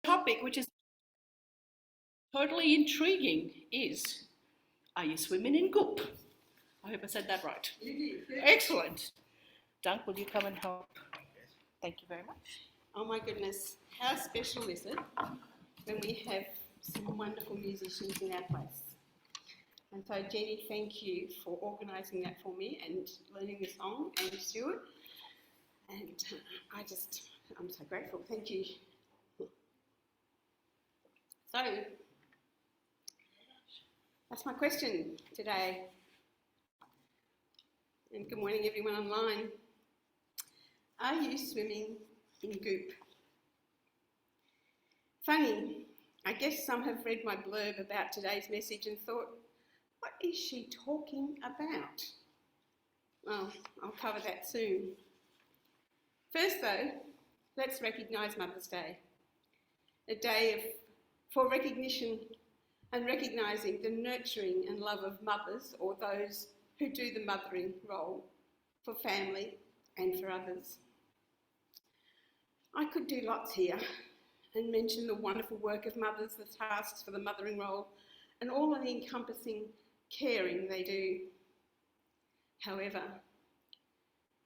topic which is totally intriguing is, are you swimming in Goop? I hope I said that right. You did. Excellent. Dunk, will you come and help? Thank you very much. Oh my goodness, how special is it when we have some wonderful musicians in our place? And so Jenny, thank you for organising that for me and learning the song, and Stuart. And I'm so grateful. Thank you. So, that's my question today. And good morning everyone online. Are you swimming in Goop? Funny, I guess some have read my blurb about today's message and thought, what is she talking about? Well, I'll cover that soon. First though, let's recognise Mother's Day, a day for recognition and recognising the nurturing and love of mothers, or those who do the mothering role for family and for others. I could do lots here and mention the wonderful work of mothers, the tasks for the mothering role, and all of the encompassing caring they do. However,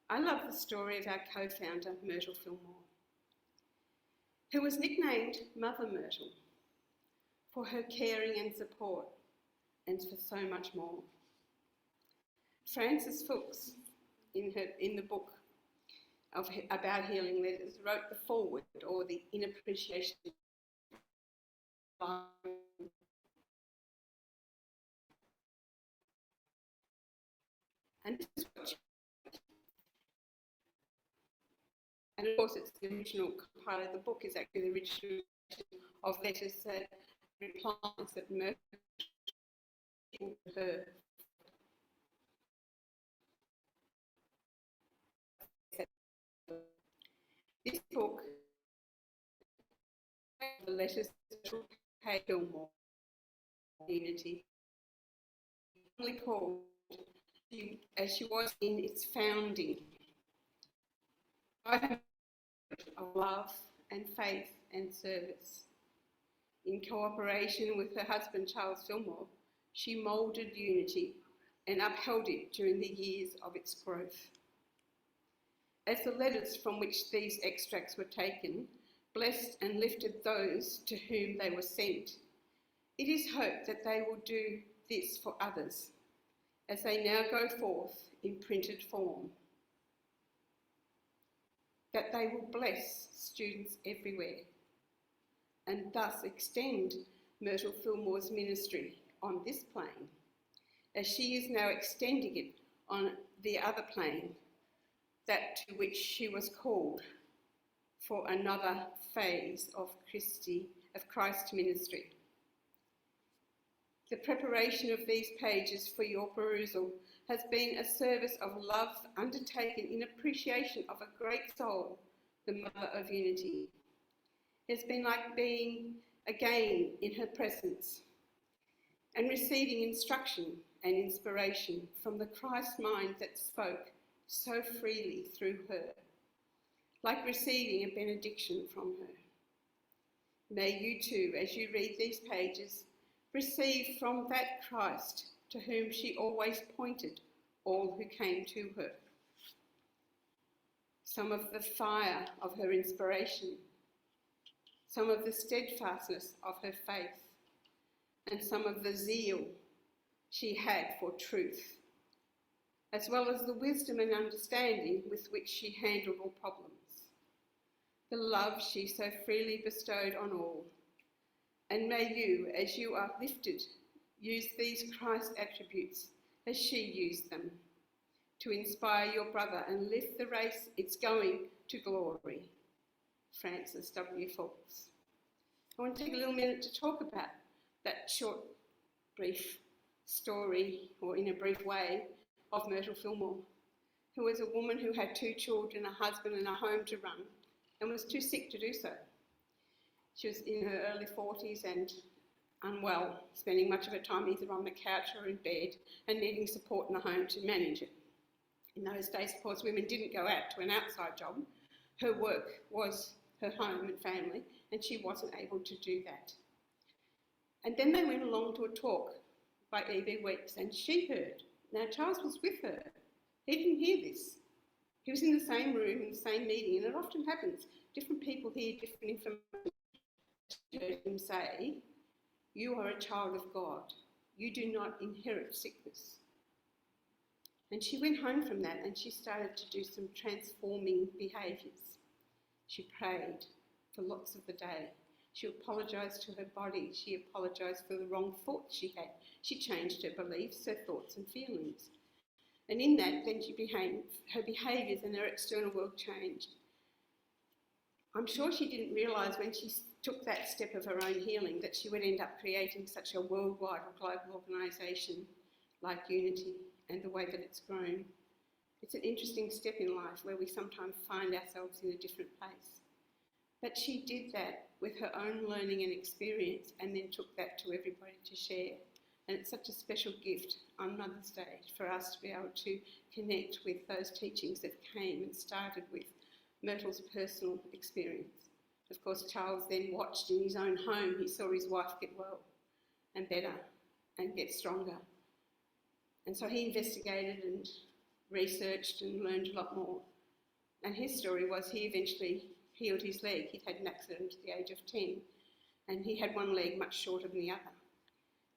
I love the story of our co-founder, Myrtle Fillmore, who was nicknamed Mother Myrtle for her caring and support, and for so much more. Frances Fuchs, in the book about healing letters, wrote the foreword, or the in appreciation. And this is what and of course it's the original part of the book is actually the original of letters that replies that Myrtle to her. This book, the letters to Fillmore community, only called as she was in its founding, of love and faith and service. In cooperation with her husband Charles Fillmore, she moulded unity and upheld it during the years of its growth. As the letters from which these extracts were taken blessed and lifted those to whom they were sent, it is hoped that they will do this for others as they now go forth in printed form, that they will bless students everywhere and thus extend Myrtle Fillmore's ministry on this plane, as she is now extending it on the other plane, that to which she was called for another phase of Christ's ministry. The preparation of these pages for your perusal has been a service of love undertaken in appreciation of a great soul, the Mother of Unity. It's been like being again in her presence and receiving instruction and inspiration from the Christ mind that spoke so freely through her, like receiving a benediction from her. May you too, as you read these pages, receive from that Christ to whom she always pointed all who came to her. Some of the fire of her inspiration, some of the steadfastness of her faith, and some of the zeal she had for truth, as well as the wisdom and understanding with which she handled all problems, the love she so freely bestowed on all. And may you, as you are lifted, use these Christ attributes as she used them to inspire your brother and lift the race it's going to glory. Frances W. Fuchs. I want to take a little minute to talk about that short, brief story, or in a brief way, of Myrtle Fillmore, who was a woman who had 2 children, a husband and a home to run, and was too sick to do so. She was in her early 40s and unwell, spending much of her time either on the couch or in bed and needing support in the home to manage it. In those days, of course, women didn't go out to an outside job. Her work was her home and family, and she wasn't able to do that. And then they went along to a talk by E.B. Weeks, and she heard. Now, Charles was with her. He didn't hear this. He was in the same room, in the same meeting, and it often happens. Different people hear different information. She heard him say, "You are a child of God. You do not inherit sickness." And she went home from that and she started to do some transforming behaviours. She prayed for lots of the day. She apologised to her body. She apologised for the wrong thoughts she had. She changed her beliefs, her thoughts and feelings. And in that, then her behaviours and her external world changed. I'm sure she didn't realise when she took that step of her own healing that she would end up creating such a worldwide or global organisation like Unity and the way that it's grown. It's an interesting step in life where we sometimes find ourselves in a different place. But she did that with her own learning and experience and then took that to everybody to share. And it's such a special gift on Mother's Day for us to be able to connect with those teachings that came and started with Myrtle's personal experience. Of course, Charles then watched in his own home. He saw his wife get well and better and get stronger. And so he investigated and researched and learned a lot more. And his story was he eventually healed his leg. He'd had an accident at the age of 10 and he had one leg much shorter than the other.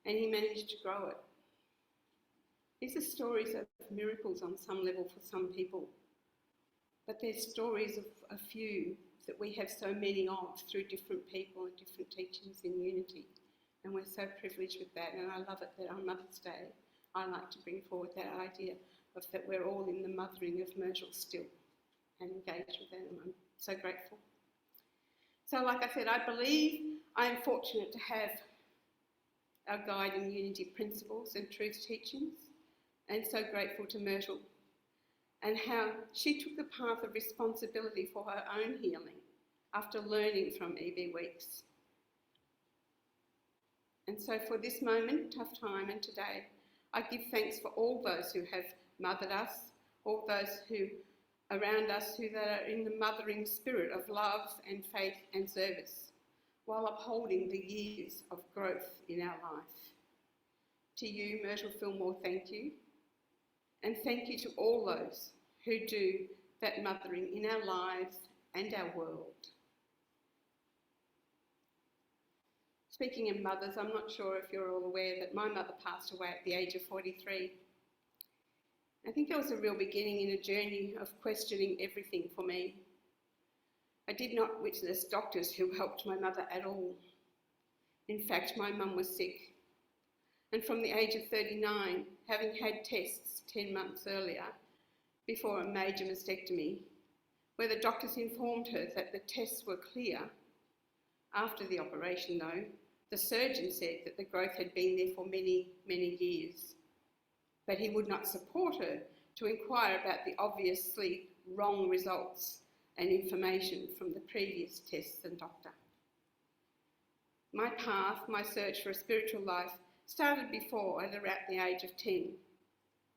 And he managed to grow it. These are stories of miracles on some level for some people, but they're stories of a few that we have so many of through different people and different teachings in Unity. And we're so privileged with that, and I love it that on Mother's Day I like to bring forward that idea of that we're all in the mothering of Myrtle still and engaged with that, and I'm so grateful. So like I said, I believe I am fortunate to have our guide in Unity principles and truth teachings, and so grateful to Myrtle and how she took the path of responsibility for her own healing after learning from E.B. Weeks. And so for this moment, tough time, and today, I give thanks for all those who have mothered us, all those who around us who are in the mothering spirit of love and faith and service, while upholding the years of growth in our life. To you, Myrtle Fillmore, thank you. And thank you to all those who do that mothering in our lives and our world. Speaking of mothers, I'm not sure if you're all aware that my mother passed away at the age of 43. I think that was a real beginning in a journey of questioning everything for me. I did not witness doctors who helped my mother at all. In fact, my mum was sick. And from the age of 39, having had tests 10 months earlier, before a major mastectomy, where the doctors informed her that the tests were clear, after the operation though, the surgeon said that the growth had been there for many, many years. But he would not support her to inquire about the obviously wrong results and information from the previous tests and doctor. My path, my search for a spiritual life, started before at around the age of 10.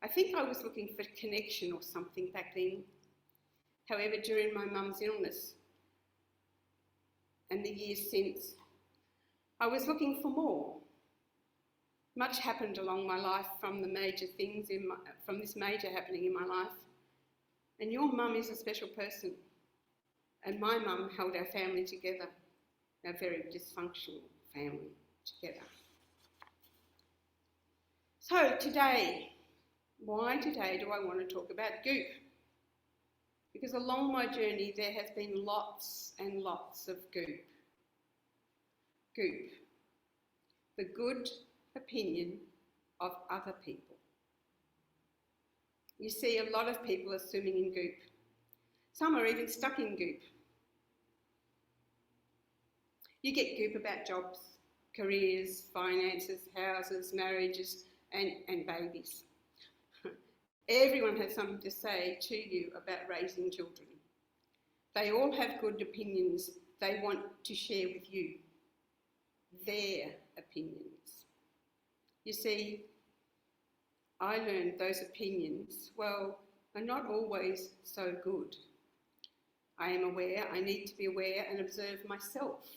I think I was looking for connection or something back then. However, during my mum's illness and the years since, I was looking for more. Much happened along my life from the major things from this major happening in my life. And your mum is a special person. And my mum held our family together, our very dysfunctional family together. So today, why today do I want to talk about Goop? Because along my journey there has been lots and lots of Goop. Goop, the good opinion of other people. You see a lot of people are swimming in Goop. Some are even stuck in Goop. You get Goop about jobs, careers, finances, houses, marriages, and babies. Everyone has something to say to you about raising children. They all have good opinions they want to share with you. Their opinions. You see, I learned those opinions, well, are not always so good. I am aware, I need to be aware and observe myself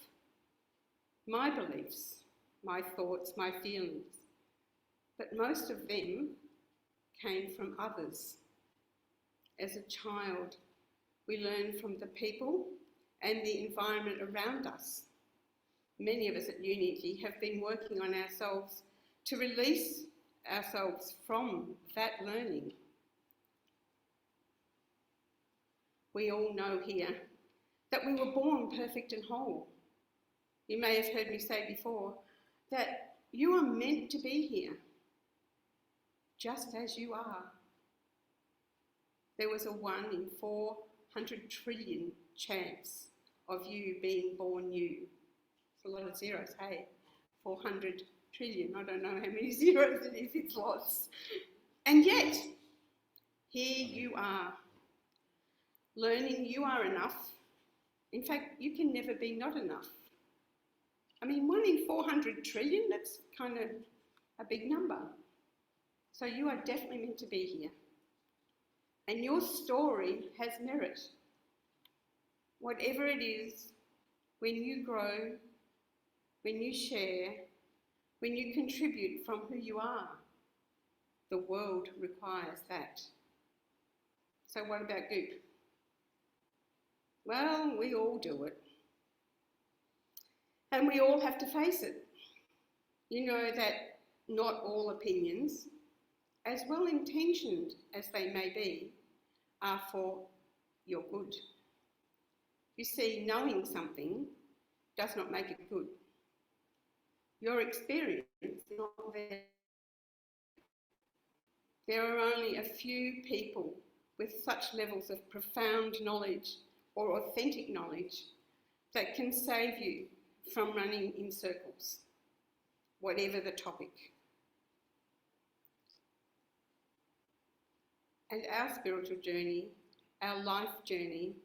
my beliefs, my thoughts, my feelings, but most of them came from others. As a child, we learn from the people and the environment around us. Many of us at Unity have been working on ourselves to release ourselves from that learning. We all know here that we were born perfect and whole. You may have heard me say before that you are meant to be here, just as you are. There was a 1 in 400 trillion chance of you being born you. It's a lot of zeros, hey? 400 trillion, I don't know how many zeros it is, it's lots. And yet, here you are, learning you are enough. In fact, you can never be not enough. I mean, 1 in 400 trillion, that's kind of a big number. So you are definitely meant to be here. And your story has merit. Whatever it is, when you grow, when you share, when you contribute from who you are, the world requires that. So what about Goop? Well, we all do it. And we all have to face it. You know that not all opinions, as well intentioned as they may be, are for your good. You see, knowing something does not make it good. Your experience is not there. There are only a few people with such levels of profound knowledge or authentic knowledge that can save you from running in circles, whatever the topic. And our spiritual journey, our life journey,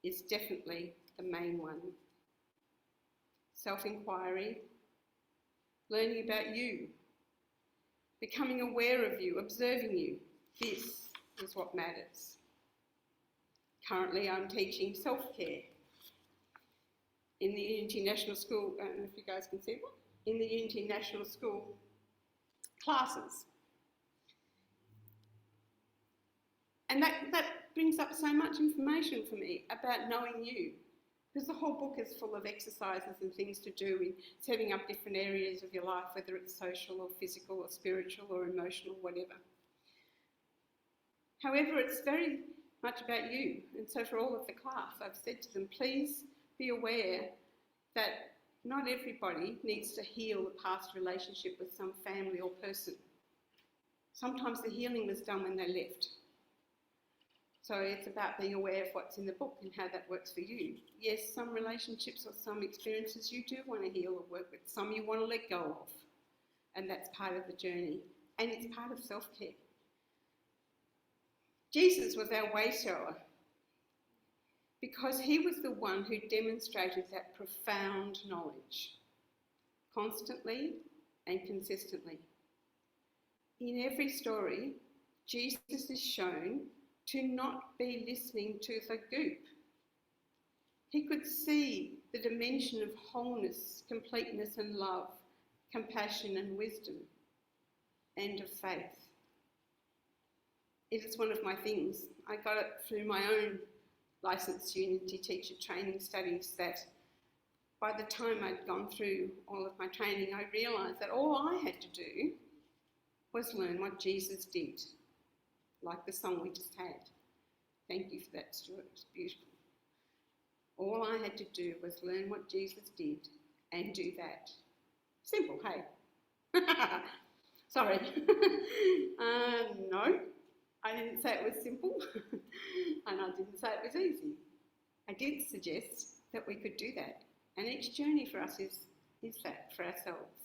is definitely the main one. Self-inquiry, learning about you, becoming aware of you, observing you. This is what matters. Currently, I'm teaching self-care in the Unity National School, I don't know if you guys can see that, in the Unity National School classes. And that brings up so much information for me about knowing you, because the whole book is full of exercises and things to do in setting up different areas of your life, whether it's social or physical or spiritual or emotional, whatever. However, it's very much about you. And so for all of the class, I've said to them, please be aware that not everybody needs to heal a past relationship with some family or person. Sometimes the healing was done when they left. So it's about being aware of what's in the book and how that works for you. Yes, some relationships or some experiences you do want to heal or work with. Some you want to let go of. And that's part of the journey. And it's part of self-care. Jesus was our way shower because he was the one who demonstrated that profound knowledge constantly and consistently. In every story, Jesus is shown to not be listening to the goop. He could see the dimension of wholeness, completeness and love, compassion and wisdom, and of faith. It is one of my things. I got it through my own licensed Unity teacher training studies that by the time I'd gone through all of my training, I realised that all I had to do was learn what Jesus did, like the song we just had. Thank you for that, Stuart. It was beautiful. All I had to do was learn what Jesus did and do that. Simple, hey? Sorry. No, I didn't say it was simple, and I didn't say it was easy. I did suggest that we could do that, and each journey for us is that for ourselves.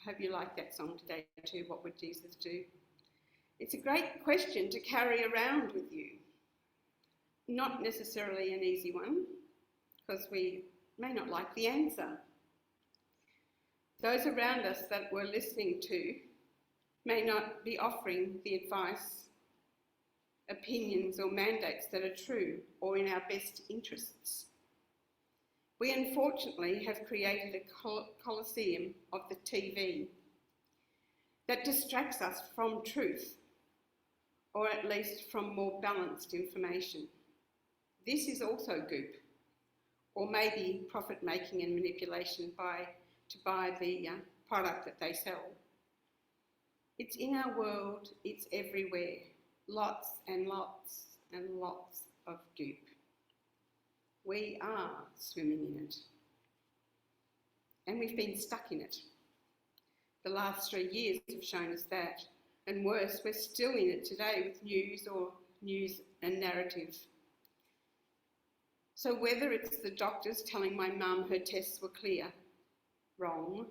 I hope you like that song today too, What Would Jesus Do? It's a great question to carry around with you. Not necessarily an easy one, because we may not like the answer. Those around us that we're listening to may not be offering the advice, opinions or mandates that are true or in our best interests. We unfortunately have created a coliseum of the TV that distracts us from truth, or at least from more balanced information. This is also goop, or maybe profit-making and manipulation to buy the product that they sell. It's in our world, it's everywhere. Lots and lots and lots of goop. We are swimming in it. And we've been stuck in it. The last 3 years have shown us that. And worse, we're still in it today with news and narrative. So whether it's the doctors telling my mum her tests were clear, wrong,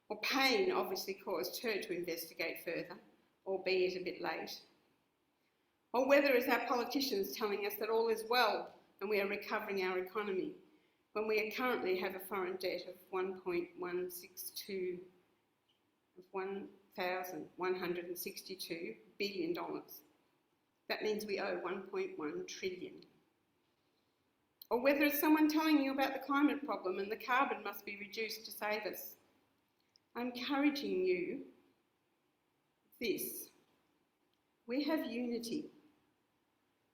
or pain obviously caused her to investigate further, albeit a bit late, or whether it's our politicians telling us that all is well and we are recovering our economy when we currently have a foreign debt of $1.162 billion. That means we owe $1.1 trillion. Or whether it's someone telling you about the climate problem and the carbon must be reduced to save us. I'm encouraging you this. We have unity.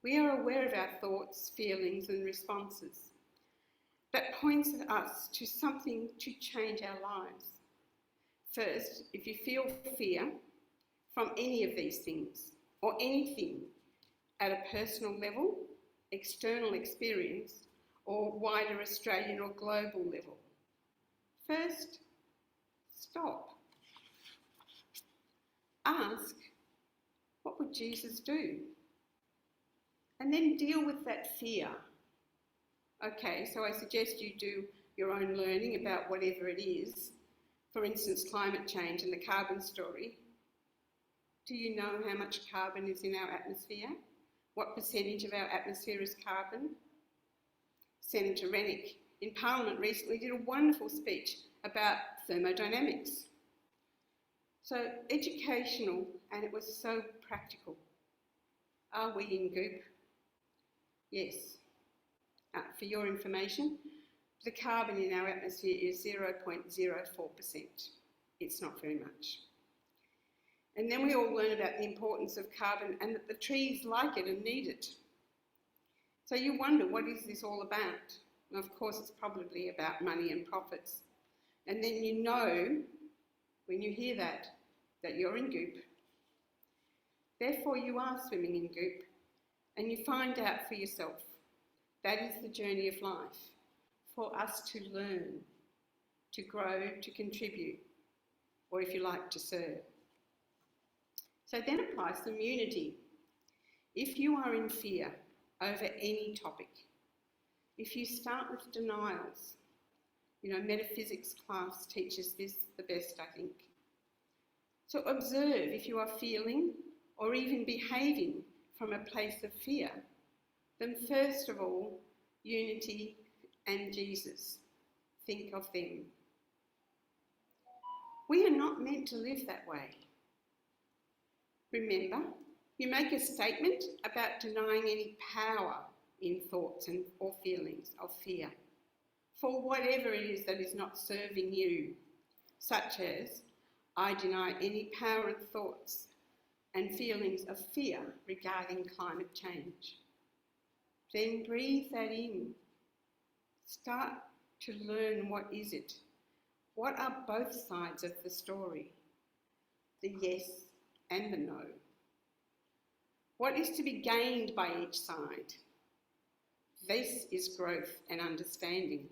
We are aware of our thoughts, feelings and responses. That points us to something to change our lives. First, if you feel fear from any of these things or anything at a personal level, external experience, or wider Australian or global level, first, stop. Ask, what would Jesus do? And then deal with that fear. Okay, so I suggest you do your own learning about whatever it is. For instance, climate change and the carbon story. Do you know how much carbon is in our atmosphere? What percentage of our atmosphere is carbon? Senator Rennick in Parliament recently did a wonderful speech about thermodynamics. So educational, and it was so practical. Are we in goop? Yes. For your information, the carbon in our atmosphere is 0.04%. It's not very much. And then we all learn about the importance of carbon and that the trees like it and need it. So you wonder, what is this all about? And of course, it's probably about money and profits. And then you know, when you hear that you're in goop. Therefore, you are swimming in goop, and you find out for yourself. That is the journey of life, for us to learn, to grow, to contribute, or if you like, to serve. So then apply some unity. If you are in fear over any topic, if you start with denials, metaphysics class teaches this the best, I think. So observe if you are feeling or even behaving from a place of fear. Then first of all, unity and Jesus. Think of them. We are not meant to live that way. Remember, you make a statement about denying any power in thoughts or feelings of fear for whatever it is that is not serving you, such as, I deny any power in thoughts and feelings of fear regarding climate change. Then breathe that in. Start to learn what is it. What are both sides of the story? The yes and the no. What is to be gained by each side? This is growth and understanding.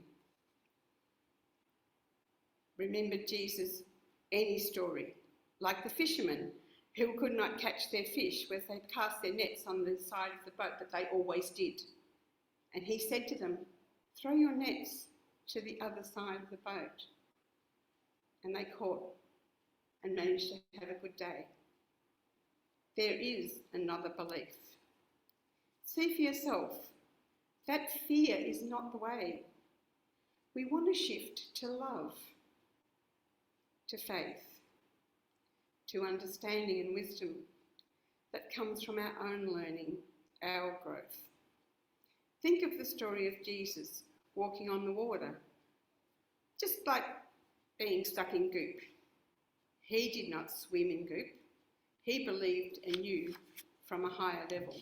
Remember Jesus, any story, like the fishermen who could not catch their fish where they cast their nets on the side of the boat, but they always did. And he said to them, throw your nets to the other side of the boat. And they caught and managed to have a good day. There is another belief. See for yourself, that fear is not the way. We want to shift to love, to faith, to understanding and wisdom that comes from our own learning, our growth. Think of the story of Jesus walking on the water, just like being stuck in Goop. He did not swim in Goop. He believed and knew from a higher level.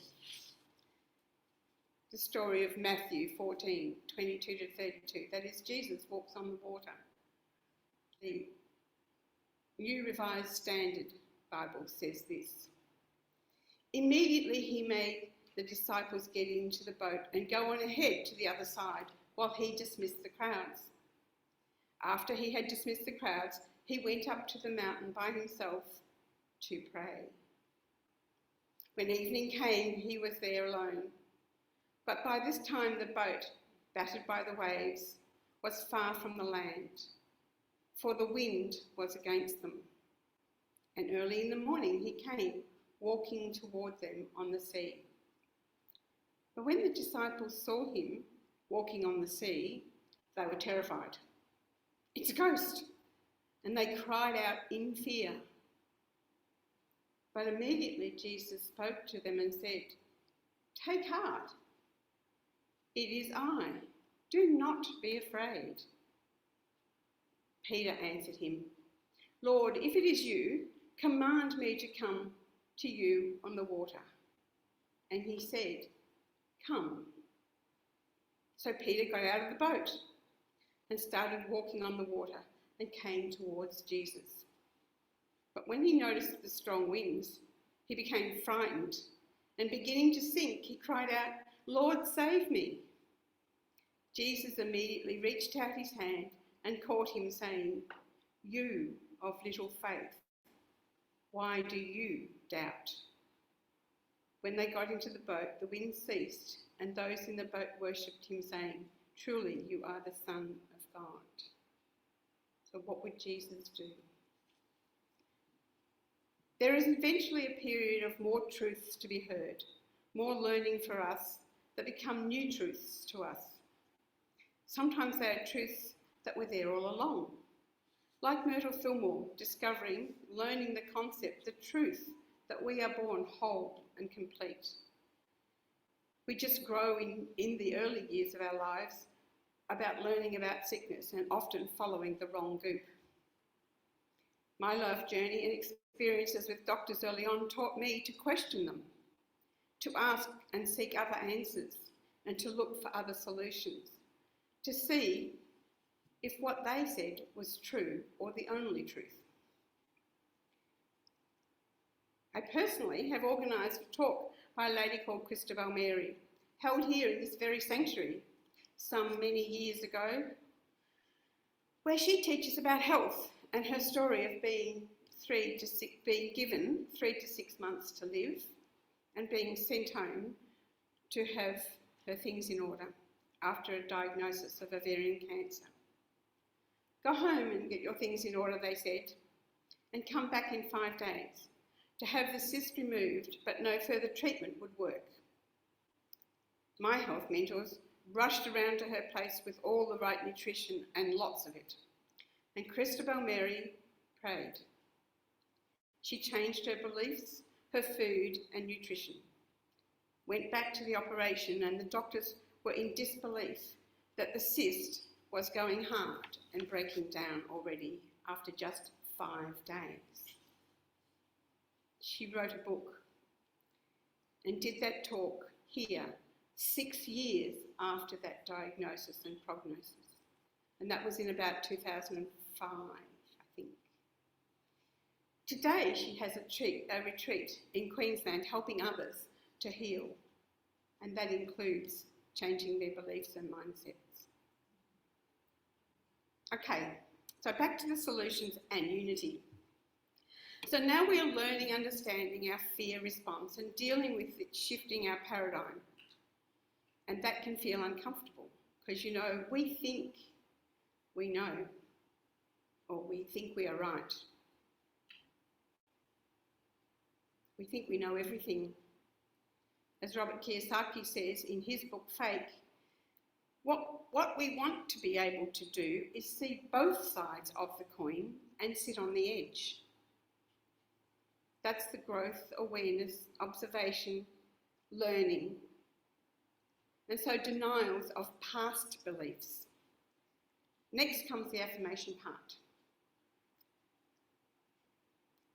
The story of Matthew 14, 22 to 32, that is, Jesus walks on the water. The New Revised Standard Bible says this: "Immediately he made the disciples get into the boat and go on ahead to the other side while he dismissed the crowds. After he had dismissed the crowds, he went up to the mountain by himself to pray. When evening came, he was there alone. But by this time the boat, battered by the waves, was far from the land, for the wind was against them. And early in the morning he came, walking toward them on the sea. But when the disciples saw him walking on the sea, they were terrified. 'It's a ghost!' And they cried out in fear. But immediately Jesus spoke to them and said, 'Take heart, it is I. Do not be afraid.' Peter answered him, 'Lord, if it is you, command me to come to you on the water.' And he said, 'Come.' So Peter got out of the boat and started walking on the water and came towards Jesus. But when he noticed the strong winds, he became frightened, and beginning to sink, he cried out, 'Lord, save me.' Jesus immediately reached out his hand and caught him, saying, 'You of little faith, why do you doubt?' When they got into the boat, the wind ceased, and those in the boat worshipped him, saying, 'Truly you are the Son of God.'" So what would Jesus do? There is eventually a period of more truths to be heard, more learning for us that become new truths to us. Sometimes they are truths that were there all along, like Myrtle Fillmore discovering, learning the concept, the truth that we are born whole and complete. We just grow in the early years of our lives about learning about sickness and often following the wrong goop. My life journey and experiences with doctors early on taught me to question them, to ask and seek other answers, and to look for other solutions, to see if what they said was true or the only truth. I personally have organised a talk by a lady called Christabel Mary, held here in this very sanctuary some many years ago, where she teaches about health and her story of being given 3 to 6 months to live and being sent home to have her things in order after a diagnosis of ovarian cancer. "Go home and get your things in order," they said, "and come back in 5 days to have the cyst removed, but no further treatment would work." My health mentors rushed around to her place with all the right nutrition and lots of it. And Christabel Mary prayed. She changed her beliefs, her food and nutrition, went back to the operation, and the doctors were in disbelief that the cyst was going hard and breaking down already after just 5 days. She wrote a book and did that talk here 6 years after that diagnosis and prognosis. And that was in about 2005, I think. Today she has a retreat in Queensland helping others to heal, and that includes changing their beliefs and mindsets. Okay, so back to the solutions and unity. So now we are learning, understanding our fear response and dealing with it, shifting our paradigm. And that can feel uncomfortable because, we think we know, or we think we are right. We think we know everything. As Robert Kiyosaki says in his book, Fake, what we want to be able to do is see both sides of the coin and sit on the edge. That's the growth, awareness, observation, learning. and so denials of past beliefs. Next comes the affirmation part.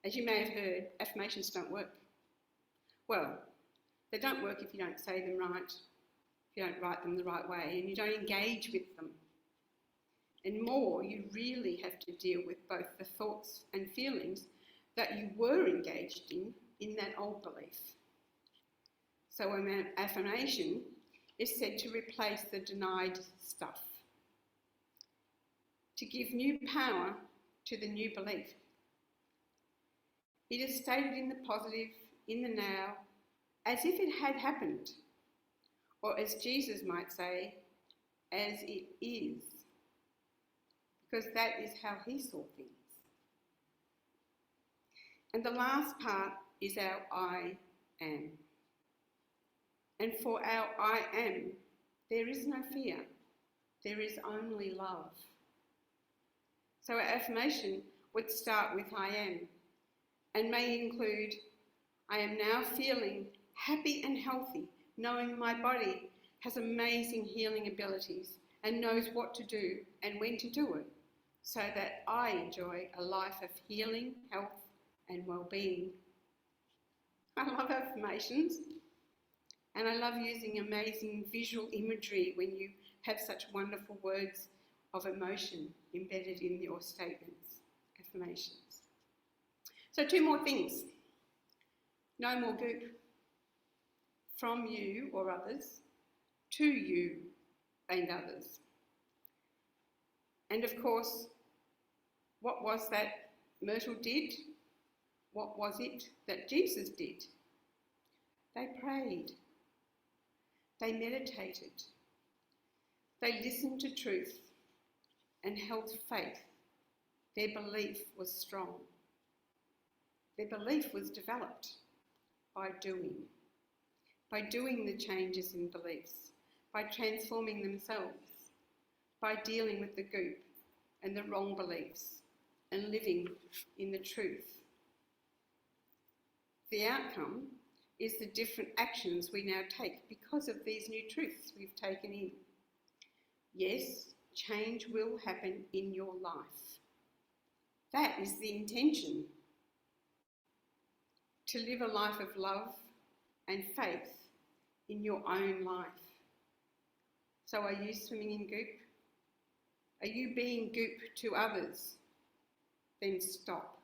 As you may have heard, affirmations don't work. Well, they don't work if you don't say them right, if you don't write them the right way, and you don't engage with them. And more, you really have to deal with both the thoughts and feelings that you were engaged in that old belief. So an affirmation is said to replace the denied stuff, to give new power to the new belief. It is stated in the positive, in the now, as if it had happened, or as Jesus might say, as it is, because that is how he saw things. And the last part is our I am. And for our I am, there is no fear, there is only love. So our affirmation would start with I am, and may include, I am now feeling happy and healthy, knowing my body has amazing healing abilities and knows what to do and when to do it, so that I enjoy a life of healing, health and well-being. I love affirmations, and I love using amazing visual imagery when you have such wonderful words of emotion embedded in your statements, affirmations. So 2 more things. No more goop. From you or others, to you and others. And of course, what was that Myrtle did? What was it that Jesus did? They prayed. They meditated. They listened to truth and held faith. Their belief was strong. Their belief was developed by doing the changes in beliefs, by transforming themselves, by dealing with the goop and the wrong beliefs and living in the truth. The outcome is the different actions we now take because of these new truths we've taken in. Yes, change will happen in your life. That is the intention. To live a life of love and faith in your own life. So are you swimming in goop? Are you being goop to others? Then stop.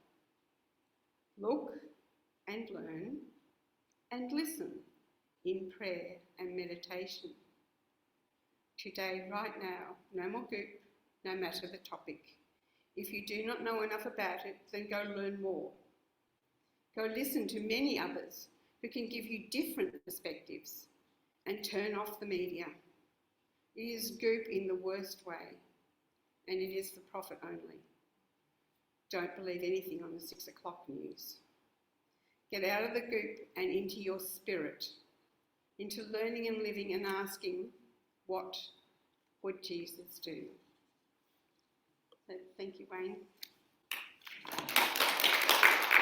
Look and learn and listen in prayer and meditation. Today, right now, no more goop, no matter the topic. If you do not know enough about it, then go learn more. Go listen to many others who can give you different perspectives and turn off the media. It is goop in the worst way, and it is for profit only. Don't believe anything on the 6 o'clock news. Get out of the goop and into your spirit, into learning and living and asking, what would Jesus do? So, thank you, Wayne.